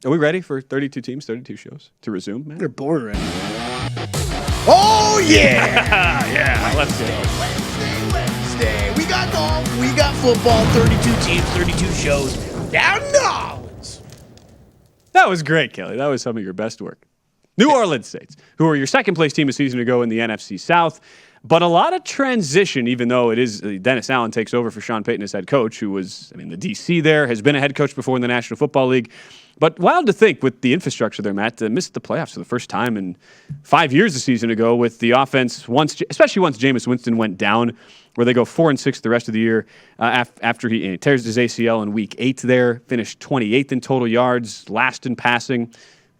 Are we ready for 32 teams, 32 shows to resume, man? They're born ready. Oh, yeah! Yeah, let's go. Wednesday. We got golf, we got football, 32 teams, 32 shows. Down in New Orleans. That was great, Kelley. That was some of your best work. New Orleans Saints, who were your second-place team a season ago in the NFC South. But a lot of transition, even though it is Dennis Allen takes over for Sean Payton as head coach, who was, the DC there, has been a head coach before in the National Football League. But wild to think with the infrastructure there, Matt, missed the playoffs for the first time in 5 years a season ago with the offense, especially once Jameis Winston went down, where they go 4-6 the rest of the year after he tears his ACL in Week 8 there, finished 28th in total yards, last in passing.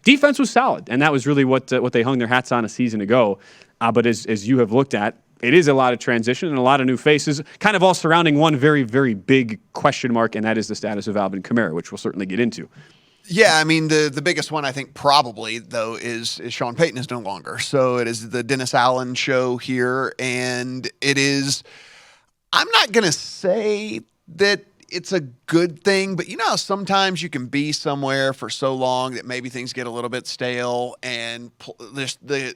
Defense was solid, and that was really what they hung their hats on a season ago. But as you have looked at, it is a lot of transition and a lot of new faces, kind of all surrounding one very, very big question mark, and that is the status of Alvin Kamara, which we'll certainly get into. Yeah, the biggest one I think probably though is Sean Payton is no longer. So it is the Dennis Allen show here, and it is. I'm not gonna say that it's a good thing, but sometimes you can be somewhere for so long that maybe things get a little bit stale, and there's the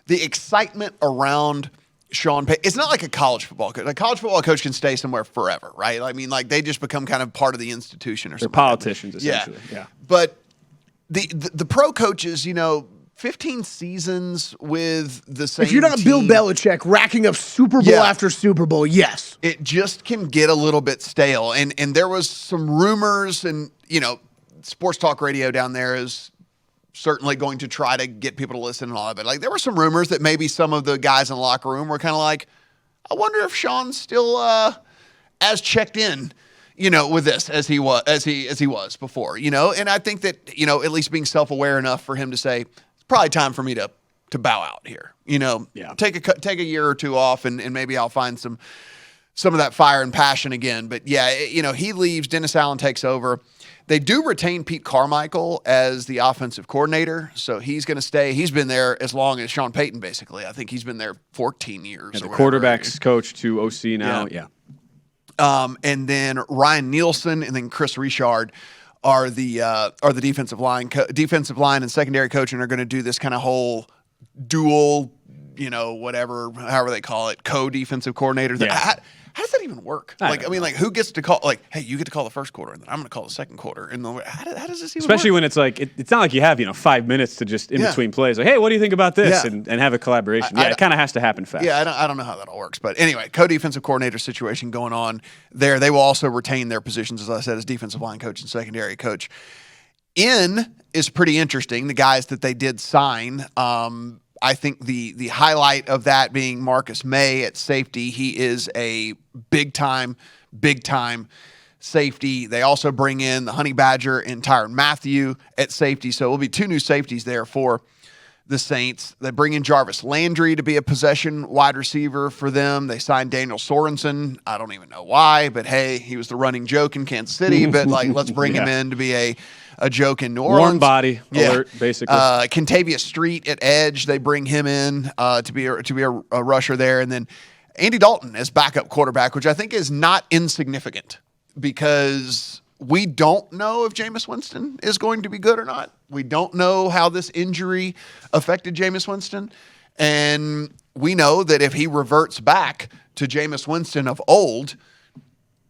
excitement around Sean Payton. It's not like a college football coach. A college football coach can stay somewhere forever, right? They just become kind of part of the institution or something. They're politicians, essentially. Yeah. But the pro coaches, 15 seasons with the same If you're not team, Bill Belichick racking up Super Bowl after Super Bowl, yes. It just can get a little bit stale. And there was some rumors, and, sports talk radio down there is certainly going to try to get people to listen and all that. But there were some rumors that maybe some of the guys in the locker room were kind of like, I wonder if Sean's still as checked in, with this as he was before, and I think that, at least being self-aware enough for him to say, it's probably time for me to bow out here, take a year or two off, and maybe I'll find some of that fire and passion again. But yeah, he leaves, Dennis Allen takes over. They do retain Pete Carmichael as the offensive coordinator, so he's going to stay. He's been there as long as Sean Payton, basically. I think he's been there 14 years. The quarterback's coach to OC now, yeah. And then Ryan Nielsen and then Chris Richard are the defensive line and secondary coach, and are going to do this kind of whole dual, however they call it, co-defensive coordinator. Yeah. How does that even work? Who gets to call? Hey, you get to call the first quarter, and then I'm going to call the second quarter. And how does this even Especially work? when it's it's not like you have 5 minutes to just in between plays. Like, hey, what do you think about this? Yeah. And have a collaboration. It kind of has to happen fast. Yeah, I don't know how that all works, but anyway, co-defensive coordinator situation going on there. They will also retain their positions, as I said, as defensive line coach and secondary coach. In is pretty interesting. The guys that they did sign. I think the highlight of that being Marcus May at safety. He is a big time safety. They also bring in the Honey Badger and Tyrann Mathieu at safety. So it will be two new safeties there for the Saints. They bring in Jarvis Landry to be a possession wide receiver for them. They signed Daniel Sorensen. I don't even know why, but hey, he was the running joke in Kansas City. But let's bring him in to be a joke in New Orleans. Warm body alert, basically. Kentavious Street at edge. They bring him in to be a rusher there, and then Andy Dalton as backup quarterback, which I think is not insignificant because we don't know if Jameis Winston is going to be good or not. We don't know how this injury affected Jameis Winston, and we know that if he reverts back to Jameis Winston of old,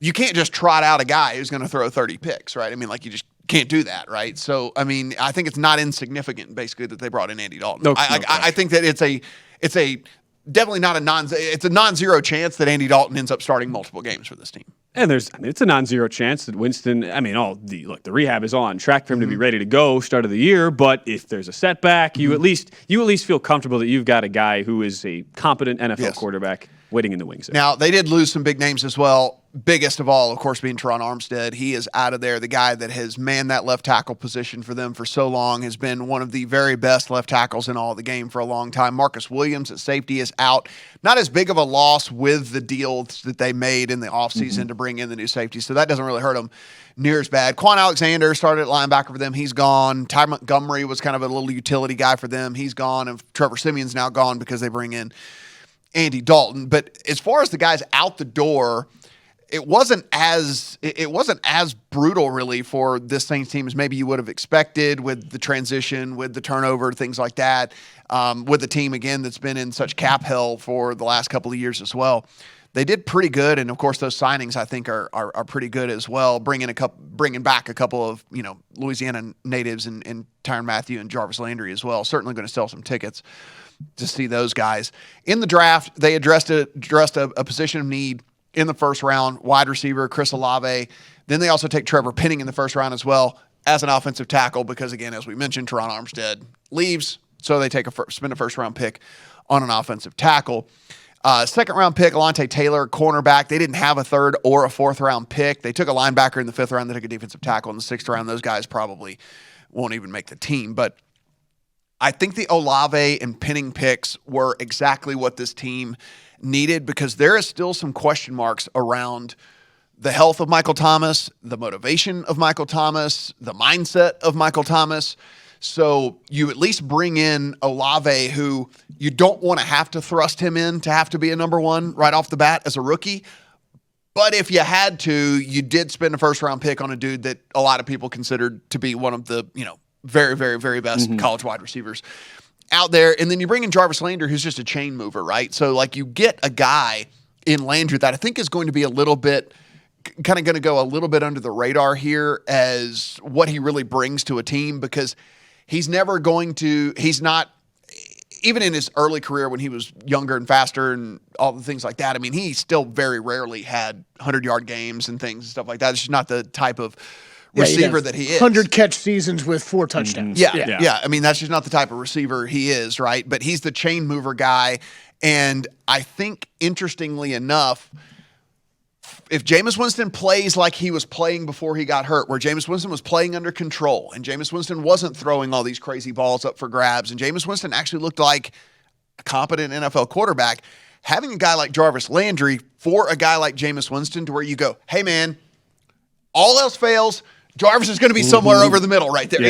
you can't just trot out a guy who's going to throw 30 picks, right? You just can't do that, right? So, I think it's not insignificant, basically, that they brought in Andy Dalton. I think that it's a definitely not it's a non-zero chance that Andy Dalton ends up starting multiple games for this team. And it's a non-zero chance that Winston, the rehab is all on track for him to be ready to go start of the year, but if there's a setback, you at least feel comfortable that you've got a guy who is a competent NFL quarterback waiting in the wings there. Now, they did lose some big names as well. Biggest of all, of course, being Teron Armstead. He is out of there. The guy that has manned that left tackle position for them for so long, has been one of the very best left tackles in all of the game for a long time. Marcus Williams at safety is out. Not as big of a loss with the deals that they made in the offseason to bring in the new safety, so that doesn't really hurt them near as bad. Quan Alexander started at linebacker for them. He's gone. Ty Montgomery was kind of a little utility guy for them. He's gone, and Trevor Simeon's now gone because they bring in Andy Dalton. But as far as the guys out the door, it wasn't as brutal really for this Saints team as maybe you would have expected with the transition, with the turnover, things like that. With the team again that's been in such cap hell for the last couple of years as well. They did pretty good, and of course those signings I think are pretty good as well. Bringing back a couple of Louisiana natives and Tyrann Mathieu and Jarvis Lander as well. Certainly going to sell some tickets to see those guys in the draft. They addressed a position of need in the first round, wide receiver Chris Olave. Then they also take Trevor Penning in the first round as well as an offensive tackle because again, as we mentioned, Teron Armstead leaves, so they spend a first round pick on an offensive tackle. Second round pick, Alontae Taylor, cornerback. They didn't have a third or a fourth round pick. They took a linebacker in the fifth round. They took a defensive tackle in the sixth round. Those guys probably won't even make the team. But I think the Olave and Penning picks were exactly what this team needed because there is still some question marks around the health of Michael Thomas, the motivation of Michael Thomas, the mindset of Michael Thomas. So you at least bring in Olave, who you don't want to have to thrust him in to have to be a number one right off the bat as a rookie. But if you had to, you did spend a first-round pick on a dude that a lot of people considered to be one of the very, very, very best college wide receivers out there. And then you bring in Jarvis Lander, who's just a chain mover, right? So like you get a guy in Lander that I think is going to be a little bit kind of going to go a little bit under the radar here as what he really brings to a team because he's not, even in his early career when he was younger and faster and all the things like that, I mean, he still very rarely had 100-yard games and things and stuff like that. It's just not the type of receiver that he is. 100-catch seasons with 4 touchdowns. Yeah. I mean, that's just not the type of receiver he is, right? But he's the chain mover guy. And I think, interestingly enough, if Jameis Winston plays like he was playing before he got hurt, where Jameis Winston was playing under control and Jameis Winston wasn't throwing all these crazy balls up for grabs and Jameis Winston actually looked like a competent NFL quarterback, having a guy like Jarvis Landry for a guy like Jameis Winston to where you go, hey, man, all else fails, Jarvis is going to be somewhere over the middle right there.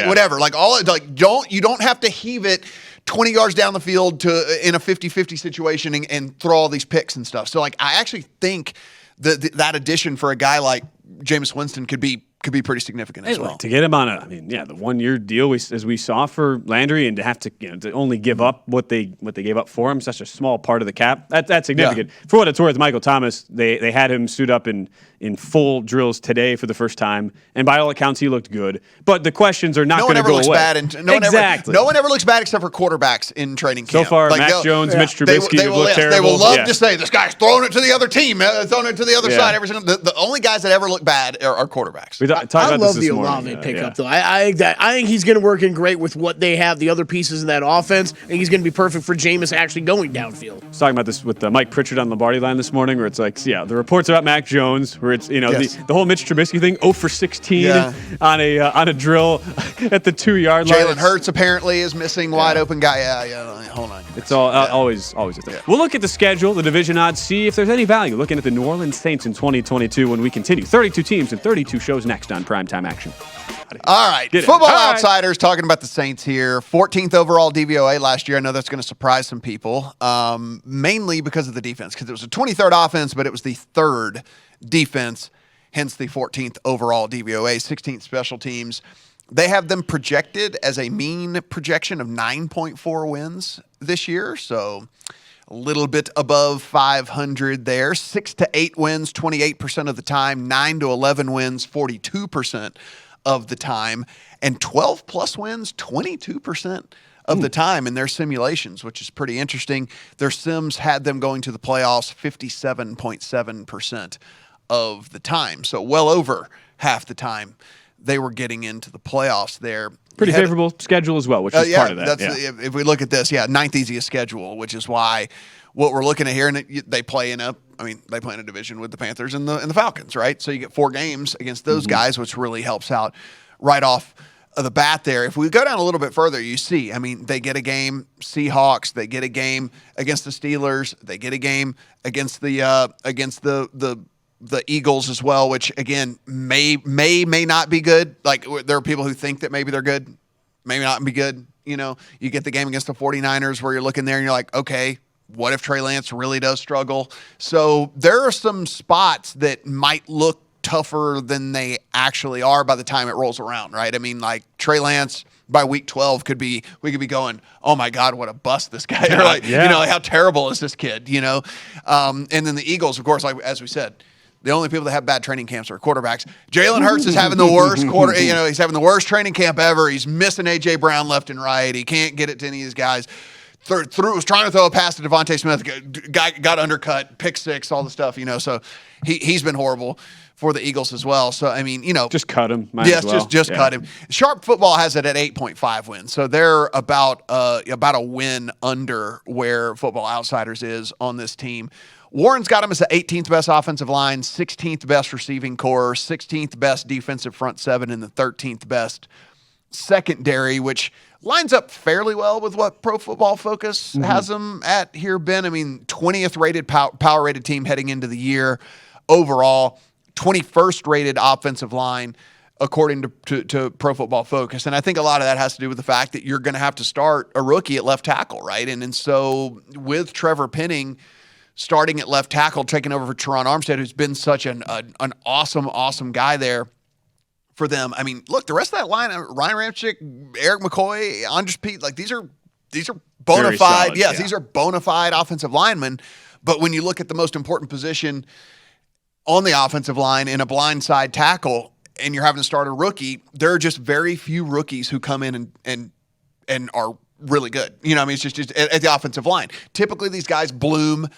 Whatever. You don't have to heave it 20 yards down the field in a 50-50 situation and throw all these picks and stuff. So I actually think that addition for a guy like Jameis Winston could be pretty significant as well. To get him on the 1-year deal as we saw for Landry and to have to only give up what they gave up for him, such a small part of the cap, that's significant. Yeah. For what it's worth, Michael Thomas, they had him suit up in full drills today for the first time, and by all accounts, he looked good. But the questions are not going to go away. No one ever looks bad except for quarterbacks in training camp. So far, Mac Jones, Mitch Trubisky have looked terrible. They will love to say, this guy's throwing it to the other team, throwing it to the other side. The only guys that ever look bad are quarterbacks. I love the Olave pickup, though. I think he's going to work in great with what they have, the other pieces of that offense. I think he's going to be perfect for Jameis actually going downfield. I was talking about this with Mike Pritchard on Lombardi Line this morning, where it's like, the reports about Mac Jones, where it's the whole Mitch Trubisky thing, 0 for 16 on a drill at the 2-yard line. Jalen Hurts apparently is missing wide open guy. Hold on. It's always a thing. Yeah. We'll look at the schedule, the division odds, see if there's any value looking at the New Orleans Saints in 2022 when we continue. 32 teams and 32 shows next on Primetime Action. All right. Football Outsiders talking about the Saints here. 14th overall DVOA last year. I know that's going to surprise some people, mainly because of the defense, because it was a 23rd offense, but it was the 3rd defense, hence the 14th overall DVOA, 16th special teams. They have them projected as a mean projection of 9.4 wins this year, so a little bit above 500 there. 6 to 8 wins, 28% of the time. 9 to 11 wins, 42% of the time. And 12 plus wins, 22% of the time in their simulations, which is pretty interesting. Their sims had them going to the playoffs 57.7% of the time. So well over half the time they were getting into the playoffs there. Pretty favorable schedule as well, which is part of that. If we look at this, 9th easiest schedule, which is why what we're looking at here, and they play in a division with the Panthers and the Falcons, right? So you get 4 games against those guys, which really helps out right off of the bat there. If we go down a little bit further, you see, they get a game Seahawks, they get a game against the Steelers, they get a game against the Eagles as well, which again may not be good. Like there are people who think that maybe they're good, maybe not be good. You get the game against the 49ers where you're looking there and you're like, okay, What if Trey Lance really does struggle? So there are some spots that might look tougher than they actually are by the time it rolls around, right? I mean, like Trey Lance by week 12 we could be going, oh my God, what a bust this guy. Or like, like, how terrible is this kid, And then the Eagles, of course, like as we said, the only people that have bad training camps are quarterbers. Jalen Hurts is having the worst he's having the worst training camp ever. He's missing A.J. Brown left and right. He can't get it to any of these guys. Was trying to throw a pass to Devontae Smith, got undercut, pick six, all the stuff, So he's been horrible for the Eagles as well. So, I mean, just cut him. Just cut him. Sharp Football has it at 8.5 wins. So they're about a win under where Football Outsiders is on this team. Warren's got him as the 18th best offensive line, 16th best receiving core, 16th best defensive front seven, and the 13th best secondary, which lines up fairly well with what Pro Football Focus has them at here, Ben. I mean, 20th rated power rated team heading into the year overall, 21st rated offensive line according to Pro Football Focus. And I think a lot of that has to do with the fact that you're going to have to start a rookie at left tackle, right? And so with Trevor Penning starting at left tackle, taking over for Teron Armstead, who's been such an awesome guy there for them. I mean, look, the rest of that line, Ryan Ramczyk, Eric McCoy, Andres Pete, like these are bona fide. These are bona fide offensive linemen. But when you look at the most important position on the offensive line in a blindside tackle, and you're having to start a rookie, there are just very few rookies who come in and are really good. It's just at the offensive line. Typically, these guys bloom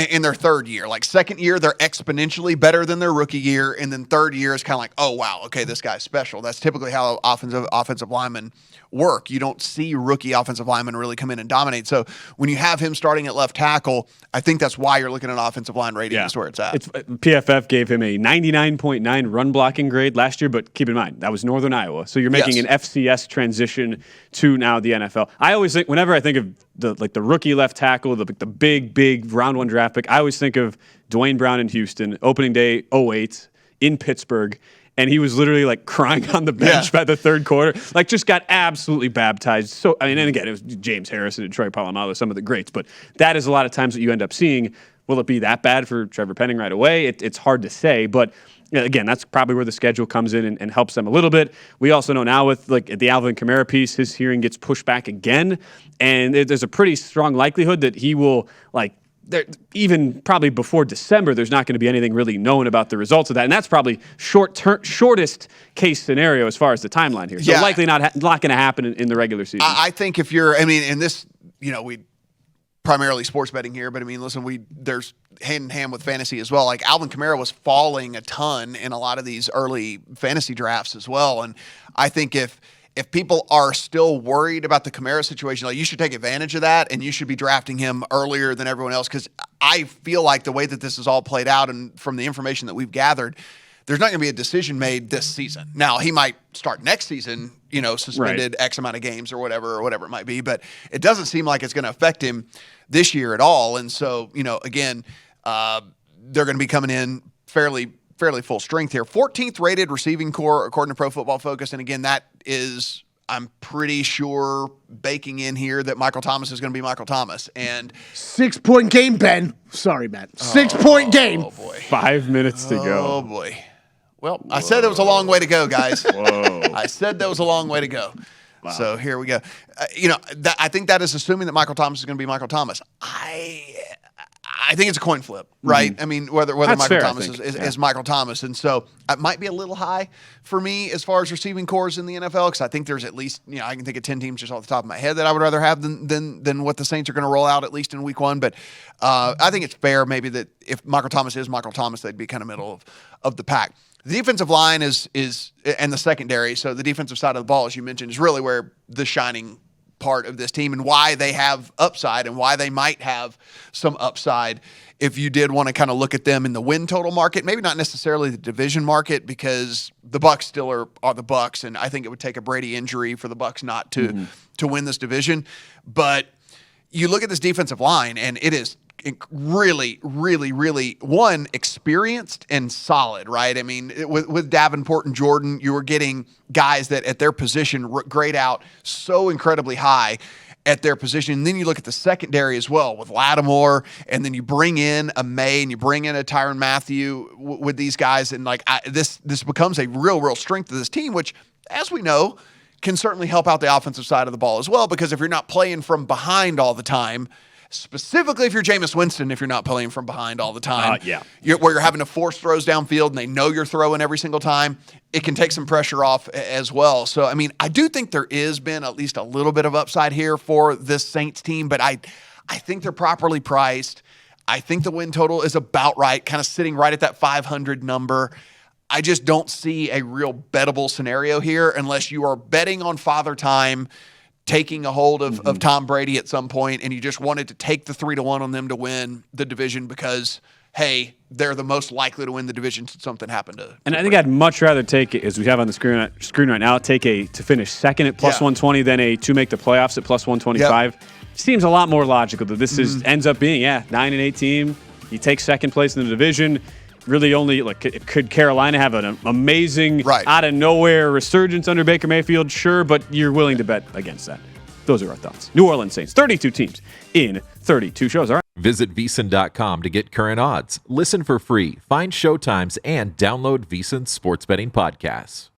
in their third year. Like second year, they're exponentially better than their rookie year, and then third year is kind of like, oh wow, okay, this guy's special. That's typically how offensive linemen work. You don't see rookie offensive linemen really come in and dominate. So when you have him starting at left tackle, I think that's why you're looking at offensive line rating. That's where it's at. PFF gave him a 99.9 run blocking grade last year, but keep in mind, that was Northern Iowa. So you're making an FCS transition to now the NFL. I always think, whenever I think of the rookie left tackle, the big round one draft pick, I always think of Dwayne Brown in Houston, opening day 2008 in Pittsburgh. And he was literally like crying on the bench by the third quarter, like just got absolutely baptized. So, I mean, and again, it was James Harrison and Troy Polamalu, some of the greats, but that is a lot of times that you end up seeing. Will it be that bad for Trevor Penning right away? It's hard to say, but again, that's probably where the schedule comes in and helps them a little bit. We also know now with like the Alvin Kamara piece, his hearing gets pushed back again, and there's a pretty strong likelihood that he will even probably before December, there's not going to be anything really known about the results of that. And that's probably shortest case scenario as far as the timeline here. So likely not going to happen in the regular season. I think if you're, and this, we primarily sports betting here, but I mean, listen, there's hand in hand with fantasy as well. Like Alvin Kamara was falling a ton in a lot of these early fantasy drafts as well. And I think if people are still worried about the Kamara situation, like you should take advantage of that and you should be drafting him earlier than everyone else. Because I feel like the way that this is all played out and from the information that we've gathered, there's not going to be a decision made this season. Now, he might start next season, suspended X amount of games or whatever it might be. But it doesn't seem like it's going to affect him this year at all. And so, again, they're going to be coming in fairly full strength here. 14th rated receiving core according to Pro Football Focus. And again, that is, I'm pretty sure, baking in here that Michael Thomas is going to be Michael Thomas. And 6-point game, Ben. Sorry, Matt. 6-point game. Oh, boy. 5 minutes to go. Oh, boy. Well, I said there was a long way to go, guys. I said there was a long way to go. Wow. So here we go. I think that is assuming that Michael Thomas is going to be Michael Thomas. I think it's a coin flip, right? Mm-hmm. I mean, whether That's Michael fair, Thomas is Michael Thomas. And so it might be a little high for me as far as receiving cores in the NFL, because I think there's at least, I can think of 10 teams just off the top of my head that I would rather have than what the Saints are going to roll out, at least in week one. But I think it's fair maybe that if Michael Thomas is Michael Thomas, they'd be kind of middle of the pack. The defensive line is and the secondary, so the defensive side of the ball, as you mentioned, is really where the shining part of this team and why they have upside and why they might have some upside if you did want to kind of look at them in the win total market, maybe not necessarily the division market, because the Bucs still are the Bucs, and I think it would take a Brady injury for the Bucs not to win this division. But you look at this defensive line, and it is really, really, really, one, experienced and solid, right? I mean, with Davenport and Jordan, you were getting guys that at their position grade out so incredibly high. at their position. And then you look at the secondary as well with Lattimore, and then you bring in a May and you bring in a Tyrann Mathieu with these guys. And like this becomes a real strength of this team, which, as we know, can certainly help out the offensive side of the ball as well. Because if you're not playing from behind all the time, specifically if you're Jameis Winston, if you're not playing from behind all the time, where you're having to force throws downfield and they know you're throwing every single time, it can take some pressure off as well. So, I mean, I do think there is been at least a little bit of upside here for this Saints team, but I think they're properly priced. I think the win total is about right, kind of sitting right at that 500 number. I just don't see a real bettable scenario here unless you are betting on Father Time taking a hold of Tom Brady at some point, and you just wanted to take the 3-1 on them to win the division because, hey, they're the most likely to win the division should something happen to And I think I'd much rather take it, as we have on the screen right now, take a to finish second at plus 120 than a to make the playoffs at plus 125. Yep. Seems a lot more logical that this ends up being, 9-8 team. You take second place in the division. Really only, could Carolina have an amazing, out of nowhere resurgence under Baker Mayfield? Sure, but you're willing to bet against that. Those are our thoughts. New Orleans Saints, 32 teams in 32 shows. All right. Visit VSiN.com to get current odds, listen for free, find showtimes, and download VSiN sports betting podcasts.